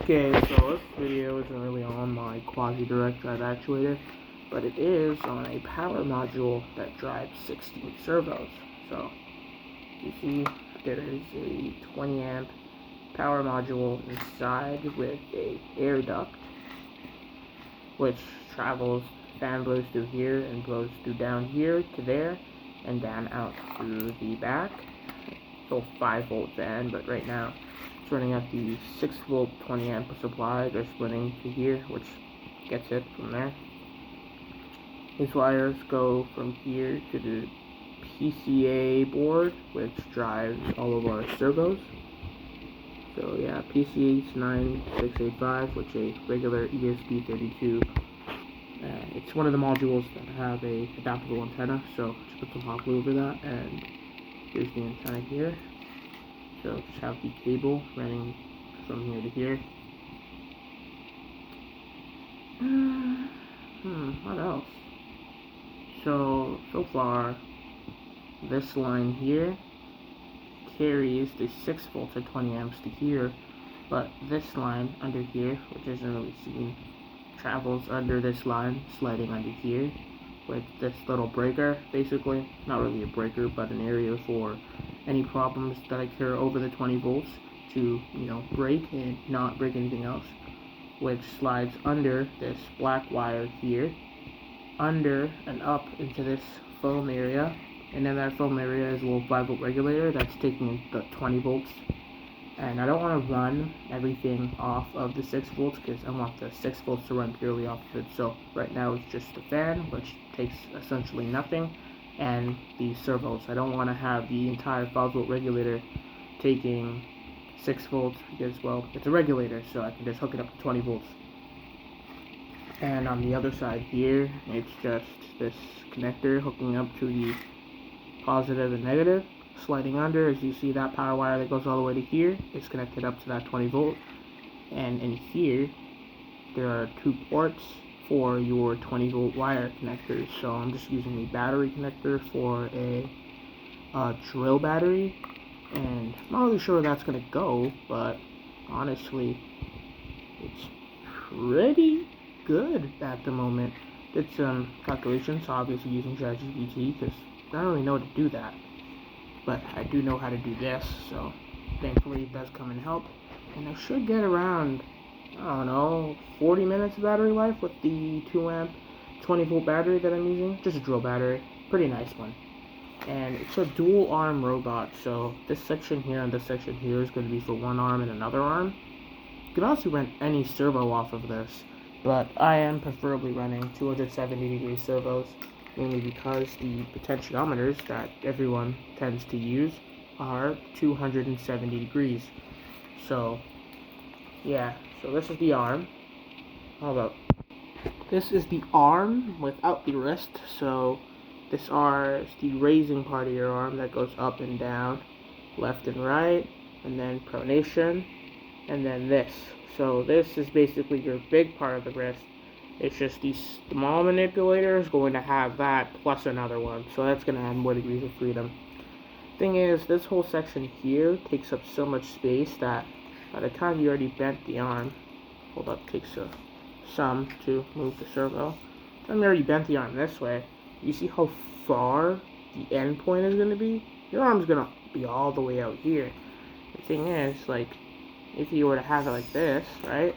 Okay, so this video isn't really on my quasi-direct drive actuator, but it is on a power module that drives 16 servos. So, you see, there is a 20 amp power module inside with a air duct, which travels, fan blows through here and blows through down here to there, and down out through the back. So 5-volt fan, but right now it's running at the 6-volt 20 amp supply. They're splitting to here, which gets it from there. These wires go from here to the PCA board, which drives all of our servos. So yeah, PCH9685, which is a regular ESP32. It's one of the modules that have a adaptable antenna, so just put some hot glue over that, and here's the antenna here. So just have the cable running from here to here. What else? So far, this line here carries the 6 volts or 20 amps to here, but this line under here, which isn't really seen, travels under this line, sliding under here, with this little breaker, basically. Not really a breaker, but an area for any problems that occur over the 20 volts to, break and not break anything else, which slides under this black wire here, under and up into this foam area, and then that foam area is a little 5-volt regulator that's taking the 20 volts. And I don't want to run everything off of the 6 volts because I want the 6 volts to run purely off of it. So right now it's just the fan, which takes essentially nothing, and the servos. I don't want to have the entire 5-volt regulator taking 6 volts because, well, it's a regulator, so I can just hook it up to 20 volts. And on the other side here, it's just this connector hooking up to the positive and negative. Sliding under, as you see, that power wire that goes all the way to here is connected up to that 20 volt, and in here there are 2 ports for your 20 volt wire connectors. So I'm just using a battery connector for a drill battery, and I'm not really sure where that's gonna go, but honestly it's pretty good at the moment. Did some calculations, obviously using ChatGPT, because I don't really know how to do that. But I do know how to do this, so thankfully it does come in help. And I should get around, 40 minutes of battery life with the 2 amp 20 volt battery that I'm using. Just a drill battery, pretty nice one. And it's a dual arm robot, so this section here and this section here is going to be for one arm and another arm. You can also run any servo off of this, but I am preferably running 270 degree servos, mainly because the potentiometers that everyone tends to use are 270 degrees. So, yeah, so this is the arm. This is the arm without the wrist, so this is the raising part of your arm that goes up and down, left and right, and then pronation, and then this. So this is basically your big part of the wrist. It's just the small manipulator is going to have that plus another one, so that's going to add more degrees of freedom. Thing is, this whole section here takes up so much space that by the time you already bent the arm, takes some to move the servo. By the time you already bent the arm this way, you see how far the end point is going to be? Your arm's going to be all the way out here. The thing is, if you were to have it like this, right?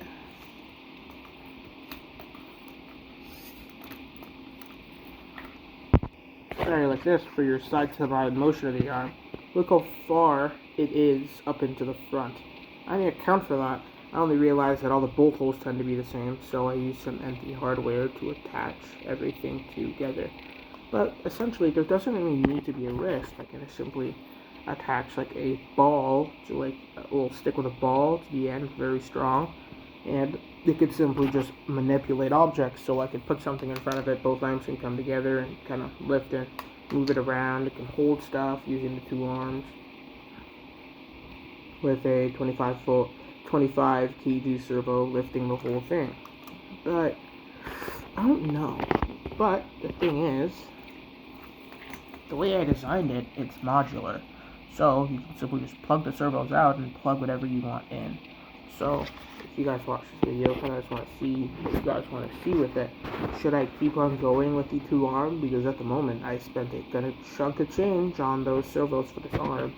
Like this for your side-to-side motion of the arm. Look how far it is up into the front. I didn't account for that. I only realized that all the bolt holes tend to be the same, so I used some empty hardware to attach everything together. But essentially, there doesn't really need to be a wrist. I can simply attach a ball to a little stick with a ball to the end, very strong, and it could simply just manipulate objects. So I could put something in front of it, both arms can come together and kind of lift it, move it around. It can hold stuff using the 2 arms with a 25 kg servo lifting the whole thing. But I don't know. But the thing is, the way I designed it, it's modular. So you can simply just plug the servos out and plug whatever you want in. So, if you guys watch this video, kind of just want to see what you guys want to see with it. Should I keep on going with the 2-arm? Because at the moment, I spent a good chunk of change on those servos for this arm.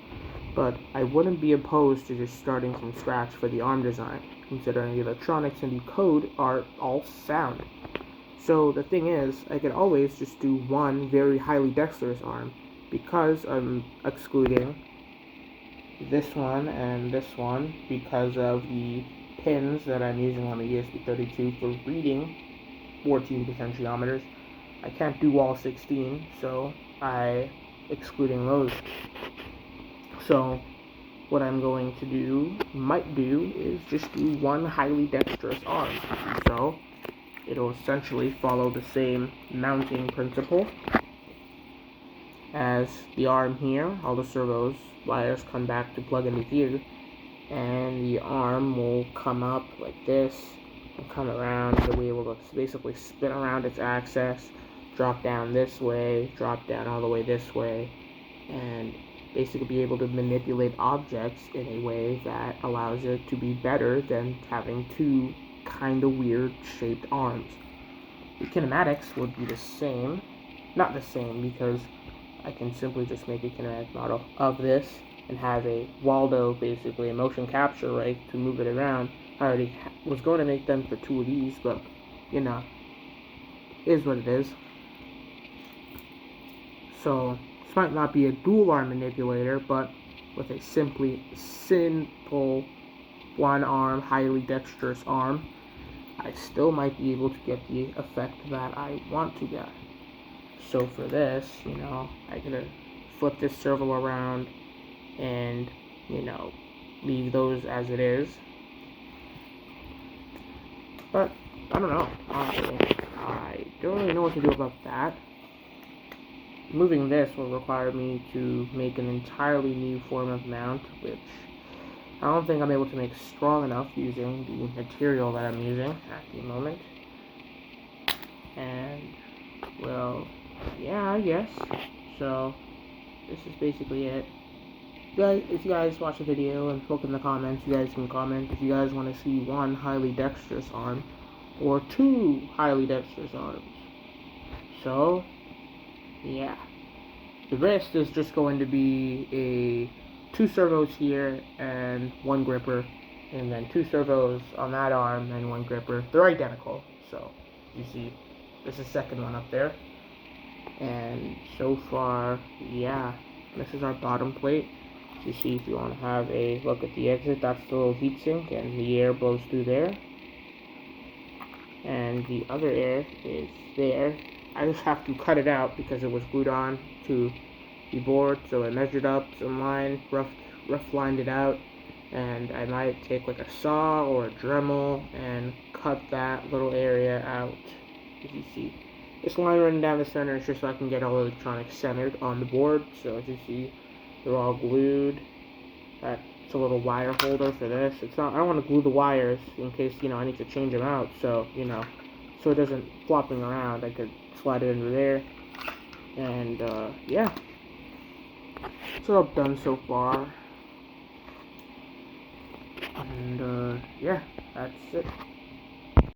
But I wouldn't be opposed to just starting from scratch for the arm design, considering the electronics and the code are all sound. So the thing is, I could always just do one very highly dexterous arm, because I'm excluding this one and this one because of the pins that I'm using on the ESP32 for reading 14 potentiometers. I can't do all 16, so I excluding those. So what I'm going to might do, is just do one highly dexterous arm. So it'll essentially follow the same mounting principle as the arm here. All the servos wires come back to plug into here, and the arm will come up like this and come around the way it will basically spin around its axis, drop down this way, drop down all the way this way, and basically be able to manipulate objects in a way that allows it to be better than having two kind of weird shaped arms. The kinematics would be the same, not the same, because I can simply just make a kinematic model of this and have a Waldo, basically a motion capture ray to move it around. I already was going to make them for 2 of these, but you know, is what it is. So this might not be a dual arm manipulator, but with a simple 1-arm highly dexterous arm, I still might be able to get the effect that I want to get. So for this, you know, I could flip this servo around and, you know, leave those as it is. But I don't know, honestly. I don't really know what to do about that. Moving this will require me to make an entirely new form of mount, which I don't think I'm able to make strong enough using the material that I'm using at the moment. And, well, yeah, I guess. So, this is basically it. If you guys watch the video and look in the comments, you guys can comment if you guys want to see one highly dexterous arm or 2 highly dexterous arms. So, yeah. The rest is just going to be 2 servos here and 1 gripper, and then 2 servos on that arm and 1 gripper. They're identical, so you see there's a second one up there. And so far, yeah, this is our bottom plate. You see, if you want to have a look at the exit, that's the little heatsink, and the air blows through there. And the other air is there. I just have to cut it out because it was glued on to the board, so I measured up some line, rough lined it out, and I might take like a saw or a Dremel and cut that little area out. As you see, this line running down the center is just so I can get all the electronics centered on the board. So as you see, they're all glued. That's a little wire holder for this. It's not, I don't want to glue the wires in case, you know, I need to change them out, so, you know, so it doesn't flopping around. I could slide it under there. And yeah, that's what I've done so far. And yeah, that's it.